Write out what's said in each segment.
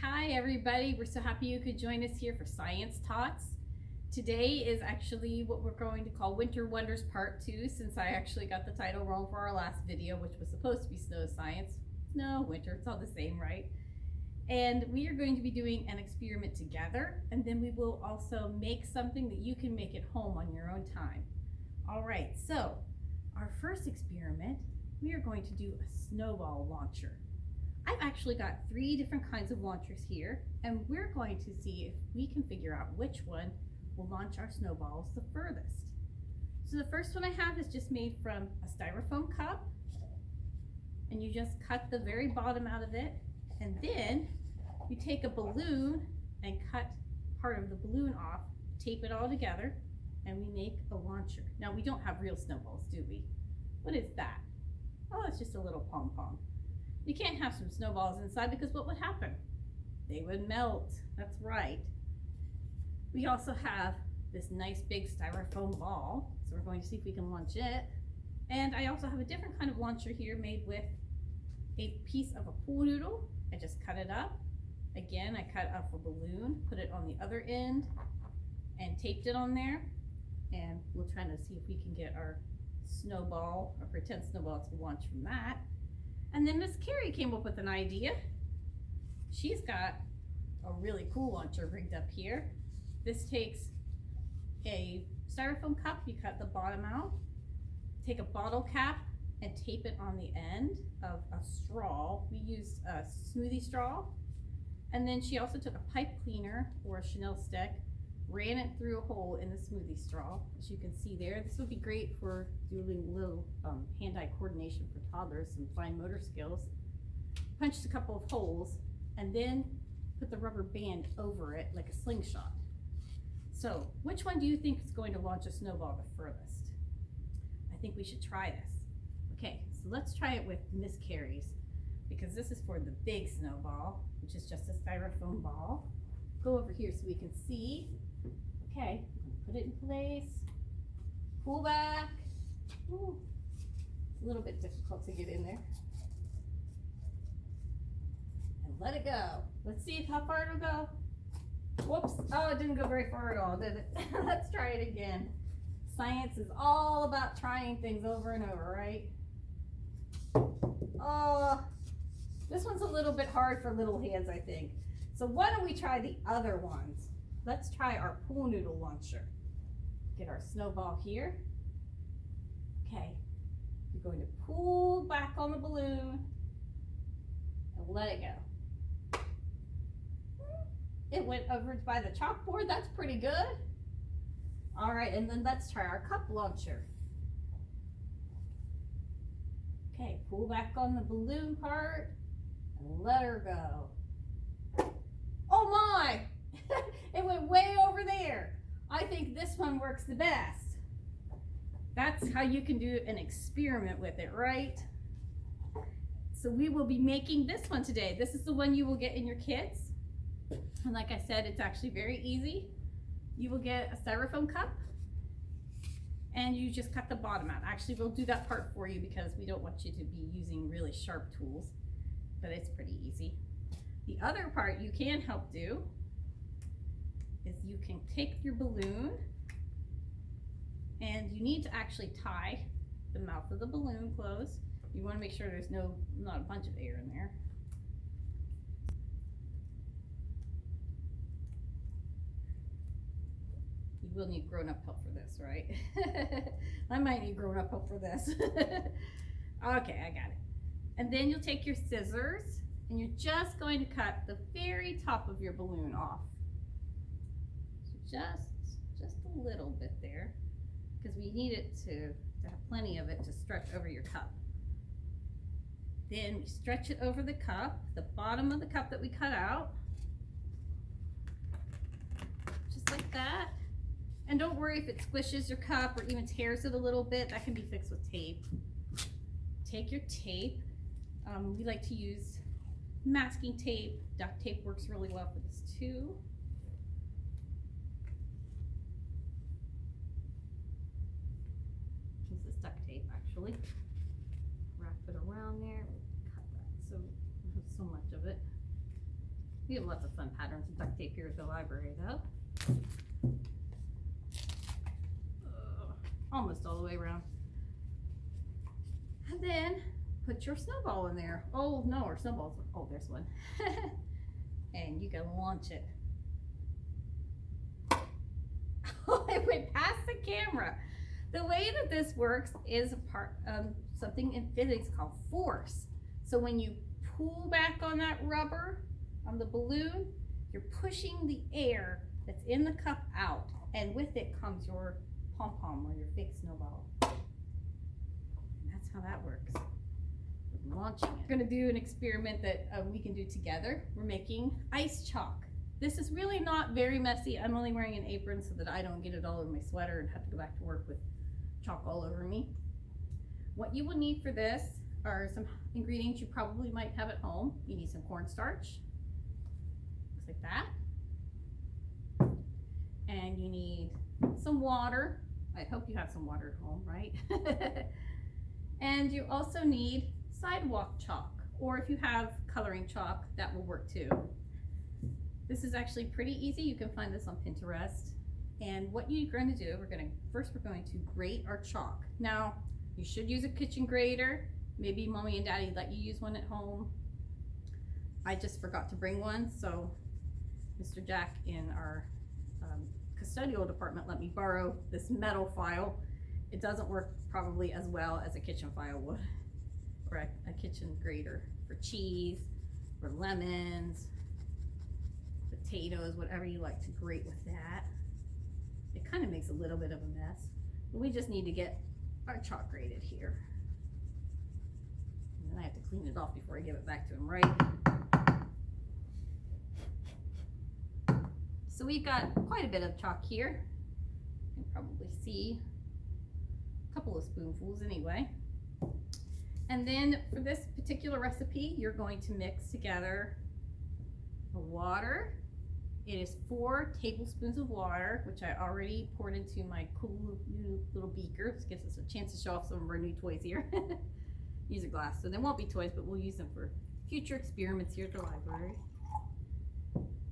Hi everybody, we're so happy you could join us here for Science Tots. Today is actually what we're going to call Winter Wonders Part 2, since I actually got the title wrong for our last video, which was supposed to be Snow Science. No, winter, it's all the same, right? And we are going to be doing an experiment together, and then we will also make something that you can make at home on your own time. All right, so our first experiment, we are going to do a snowball launcher. I've actually got 3 different kinds of launchers here, and we're going to see if we can figure out which one will launch our snowballs the furthest. So the first one I have is just made from a styrofoam cup, and you just cut the very bottom out of it, and then you take a balloon and cut part of the balloon off, tape it all together, and we make a launcher. Now we don't have real snowballs, do we? What is that? Oh, it's just a little pom-pom. You can't have some snowballs inside because what would happen? They would melt. That's right. We also have this nice big styrofoam ball, so we're going to see if we can launch it. And I also have a different kind of launcher here made with a piece of a pool noodle. I just cut it up. Again, I cut up a balloon, put it on the other end, and taped it on there. And we'll try to see if we can get our snowball, our pretend snowball, to launch from that. And then Miss Carrie came up with an idea. She's got a really cool launcher rigged up here. This takes a styrofoam cup, you cut the bottom out, take a bottle cap and tape it on the end of a straw. We used a smoothie straw. And then she also took a pipe cleaner or a Chanel stick, ran it through a hole in the smoothie straw, as you can see there. This would be great for doing little hand-eye coordination for toddlers, some fine motor skills. Punched a couple of holes and then put the rubber band over it like a slingshot. So which one do you think is going to launch a snowball the furthest? I think we should try this. Okay, so let's try it with Miss Carrie's, because this is for the big snowball, which is just a styrofoam ball. Go over here so we can see. Okay, put it in place, pull back. Ooh, it's a little bit difficult to get in there. And let it go. Let's see how far it'll go. Whoops, oh, it didn't go very far at all, did it? Let's try it again. Science is all about trying things over and over, right? Oh, this one's a little bit hard for little hands, I think. So why don't we try the other ones? Let's try our pool noodle launcher. Get our snowball here. Okay, you're going to pull back on the balloon and let it go. It went over by the chalkboard. That's pretty good. All right, and then let's try our cup launcher. Okay, pull back on the balloon part and let her go. Oh my! It went way over there. I think this one works the best. That's how you can do an experiment with it, right? So we will be making this one today. This is the one you will get in your kits. And like I said, it's actually very easy. You will get a styrofoam cup and you just cut the bottom out. Actually, we'll do that part for you because we don't want you to be using really sharp tools, but it's pretty easy. The other part you can help do is you can take your balloon and you need to actually tie the mouth of the balloon closed. You want to make sure there's not a bunch of air in there. You will need grown-up help for this, right? I might need grown-up help for this. Okay, I got it. And then you'll take your scissors and you're just going to cut the very top of your balloon off. So just a little bit there, because we need it to have plenty of it to stretch over your cup. Then we stretch it over the cup, the bottom of the cup that we cut out, just like that. And don't worry if it squishes your cup or even tears it a little bit, that can be fixed with tape. Take your tape. We like to use masking tape. Duct tape works really well for this too. This is duct tape actually. Wrap it around there. Cut that so much of it. We have lots of fun patterns of duct tape here at the library though. Almost all the way around. And then put your snowball in there. Oh no, our snowballs, oh there's one. And you can launch it. Oh, it went past the camera. The way that this works is a part of something in physics called force. So when you pull back on that rubber, on the balloon, you're pushing the air that's in the cup out, and with it comes your pom-pom or your fake snowball. And that's how that works. We're launching it. We're gonna do an experiment that we can do together. We're making ice chalk. This is really not very messy. I'm only wearing an apron so that I don't get it all over my sweater and have to go back to work with chalk all over me. What you will need for this are some ingredients you probably might have at home. You need some cornstarch, looks like that. And you need some water. I hope you have some water at home, right? And you also need sidewalk chalk, or if you have coloring chalk, that will work too. This is actually pretty easy. You can find this on Pinterest. And what you're going to do, we're going to grate our chalk. Now, you should use a kitchen grater. Maybe mommy and daddy let you use one at home. I just forgot to bring one, so Mr. Jack in our custodial department let me borrow this metal file. It doesn't work probably as well as a kitchen file would, or a kitchen grater for cheese, for lemons, potatoes, whatever you like to grate with that. It kind of makes a little bit of a mess, but we just need to get our chalk grated here. And then I have to clean it off before I give it back to him, right? So we've got quite a bit of chalk here. You can probably see a couple of spoonfuls anyway. And then for this particular recipe, you're going to mix together the water. It is 4 tablespoons of water, which I already poured into my cool new little beaker. This gives us a chance to show off some of our new toys here. Use a glass, so they won't be toys, but we'll use them for future experiments here at the library.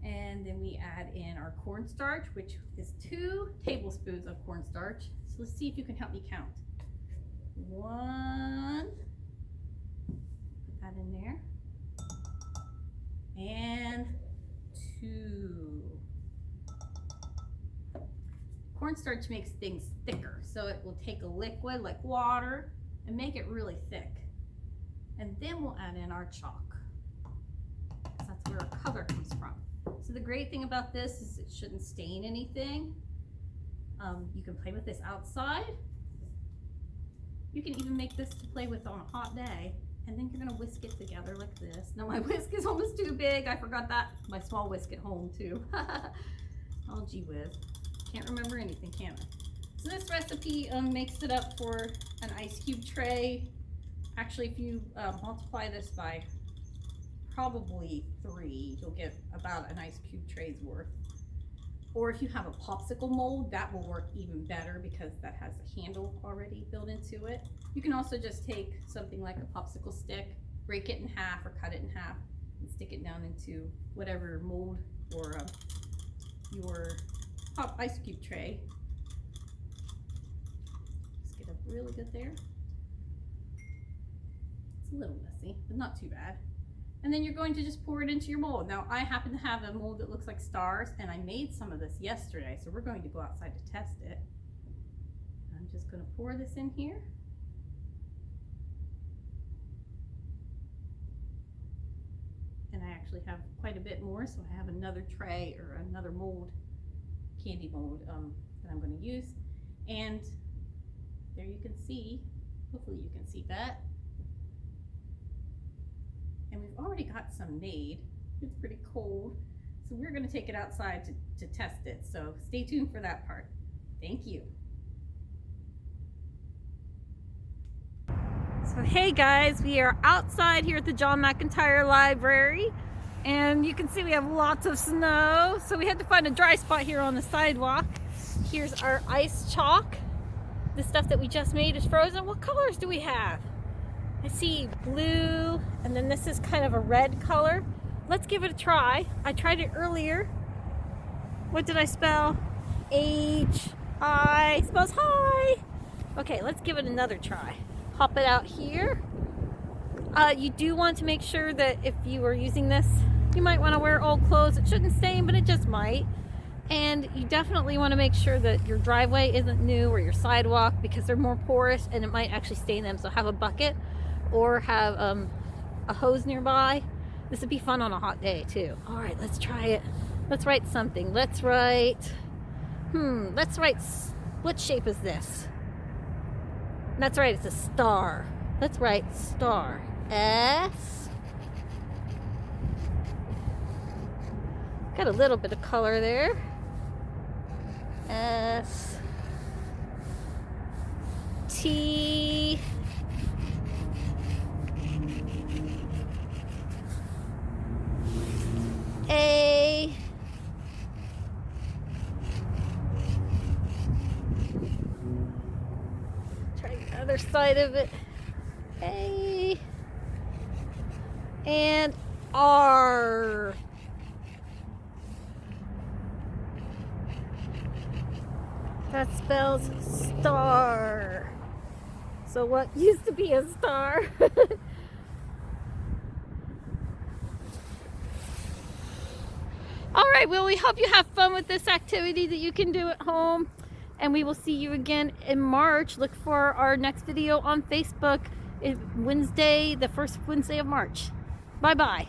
And then we add in our cornstarch, which is 2 tablespoons of cornstarch. So let's see if you can help me count. 1, put that in there, and 2. Cornstarch makes things thicker, so it will take a liquid like water and make it really thick. And then we'll add in our chalk. That's where our color comes from. So the great thing about this is it shouldn't stain anything. You can play with this outside. You can even make this to play with on a hot day. And then you're gonna whisk it together like this. Now my whisk is almost too big. I forgot that. My small whisk at home too. Oh gee whiz. Can't remember anything, can I? So this recipe makes it up for an ice cube tray. Actually, if you multiply this by probably 3, you'll get about an ice cube tray's worth. Or if you have a popsicle mold, that will work even better because that has a handle already built into it. You can also just take something like a popsicle stick, break it in half or cut it in half and stick it down into whatever mold or your ice cube tray. Just get up really good there. It's a little messy, but not too bad. And then you're going to just pour it into your mold. Now I happen to have a mold that looks like stars, and I made some of this yesterday, so we're going to go outside to test it. I'm just going to pour this in here. And I actually have quite a bit more, so I have another tray or another mold, candy mold that I'm going to use. And there you can see, hopefully you can see that. And we've already got some made. It's pretty cold. So we're gonna take it outside to test it. So stay tuned for that part. Thank you. So hey guys, we are outside here at the John McIntire Library. And you can see we have lots of snow. So we had to find a dry spot here on the sidewalk. Here's our ice chalk. The stuff that we just made is frozen. What colors do we have? I see blue, and then this is kind of a red color. let's give it a try. I tried it earlier. What did I spell? H-I spells hi. Okay, let's give it another try. Pop it out here. You do want to make sure that if you are using this, you might want to wear old clothes. It shouldn't stain, but it just might. And you definitely want to make sure that your driveway isn't new, or your sidewalk, because they're more porous and it might actually stain them. So have a bucket or have a hose nearby. This would be fun on a hot day too. All right, let's try it. Let's write something. Let's write, what shape is this? That's right, it's a star. Let's write star. S. Got a little bit of color there. S. T. A. Try the other side of it. A. And R. That spells star. So what used to be a star? All right, well, we hope you have fun with this activity that you can do at home. And we will see you again in March. Look for our next video on Facebook. Wednesday, the first Wednesday of March. Bye-bye.